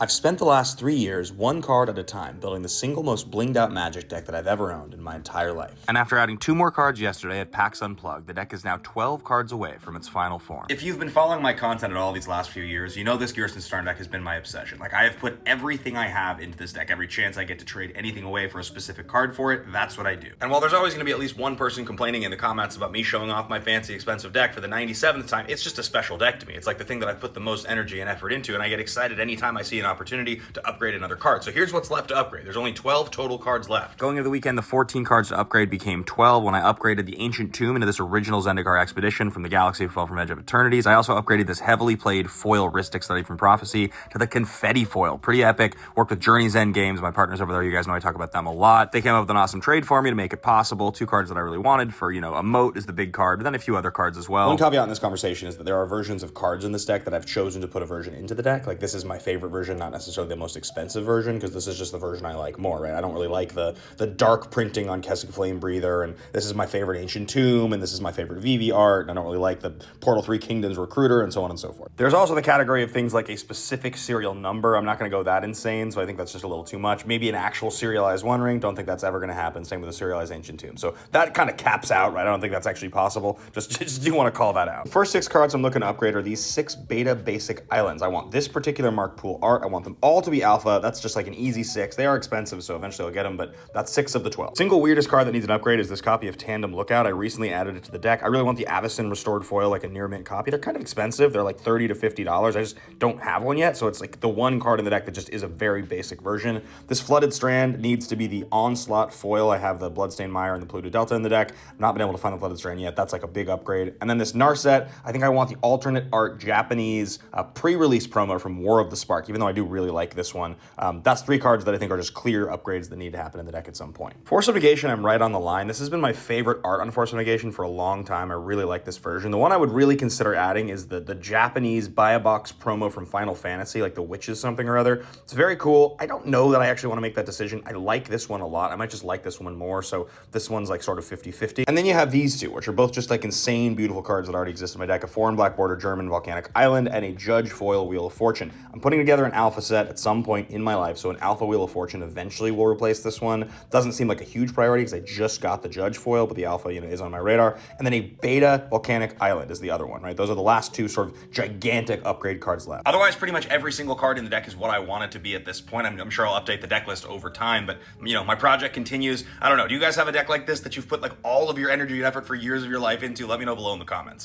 I've spent the last 3 years, one card at a time, building the single most blinged out Magic deck that I've ever owned in my entire life. And after adding 2 more cards yesterday at PAX Unplugged, the deck is now 12 cards away from its final form. If you've been following my content at all these last few years, you know this Gearston Starn deck has been my obsession. Like, I have put everything I have into this deck. Every chance I get to trade anything away for a specific card for it, that's what I do. And while there's always going to be at least one person complaining in the comments about me showing off my fancy, expensive deck for the 97th time, it's just a special deck to me. It's like the thing that I've put the most energy and effort into, and I get excited anytime I see an opportunity to upgrade another card. So here's what's left to upgrade. There's only 12 total cards left. Going into the weekend, the 14 cards to upgrade became 12 when I upgraded the Ancient Tomb into this original Zendikar Expedition from the Galaxy Fell from Edge of Eternities. I also upgraded this heavily played foil Rhystic Study from Prophecy to the Confetti foil. Pretty epic. Worked with Journey's End Games, my partners over there. You guys know I talk about them a lot. They came up with an awesome trade for me to make it possible. 2 cards that I really wanted for, a moat is the big card, but then a few other cards as well. One caveat in this conversation is that there are versions of cards in this deck that I've chosen to put a version into the deck. Like, this is my favorite version, not necessarily the most expensive version, because this is just the version I like more, right? I don't really like the dark printing on Kessig Flame Breather, and this is my favorite Ancient Tomb, and this is my favorite VV art, and I don't really like the Portal 3 Kingdoms Recruiter, and so on and so forth. There's also the category of things like a specific serial number. I'm not going to go that insane, so I think that's just a little too much. Maybe an actual serialized One Ring. Don't think that's ever going to happen. Same with a serialized Ancient Tomb. So that kind of caps out, right? I don't think that's actually possible. Just do want to call that out. The first 6 cards I'm looking to upgrade are these 6 beta basic islands. I want this particular Mark Pool art. I want them all to be alpha. That's just like an easy 6. They are expensive, so eventually I'll get them, but that's 6 of the 12. Single weirdest card that needs an upgrade is this copy of Tandem Lookout. I recently added it to the deck. I really want the Avacyn restored foil, like a near mint copy. They're kind of expensive. They're like $30 to $50. I just don't have one yet, so it's like the one card in the deck that just is a very basic version. This Flooded Strand needs to be the Onslaught foil. I have the Bloodstained Mire and the Polluted Delta in the deck. I've not been able to find the Flooded Strand yet. That's like a big upgrade. And then this Narset, I think I want the alternate art Japanese pre-release promo from War of the Spark, even though I do really like this one. That's 3 cards that I think are just clear upgrades that need to happen in the deck at some point. Force of Negation, I'm right on the line. This has been my favorite art on Force of Negation for a long time. I really like this version. The one I would really consider adding is the Japanese buy a box promo from Final Fantasy, like the Witches something or other. It's very cool. I don't know that I actually want to make that decision. I like this one a lot. I might just like this one more, so this one's like sort of 50-50. And then you have these 2, which are both just like insane, beautiful cards that already exist in my deck. A 4 and black border German Volcanic Island and a Judge foil Wheel of Fortune. I'm putting together an alpha set at some point in my life, so an alpha Wheel of Fortune eventually will replace this one. Doesn't seem like a huge priority because I just got the Judge foil, but the alpha, is on my radar. And then a beta Volcanic Island is the other one, right? Those are the last 2 sort of gigantic upgrade cards left. Otherwise, pretty much every single card in the deck is what I want it to be at this point. I'm sure I'll update the deck list over time, but my project continues. I don't know. Do you guys have a deck like this that you've put like all of your energy and effort for years of your life into? Let me know below in the comments.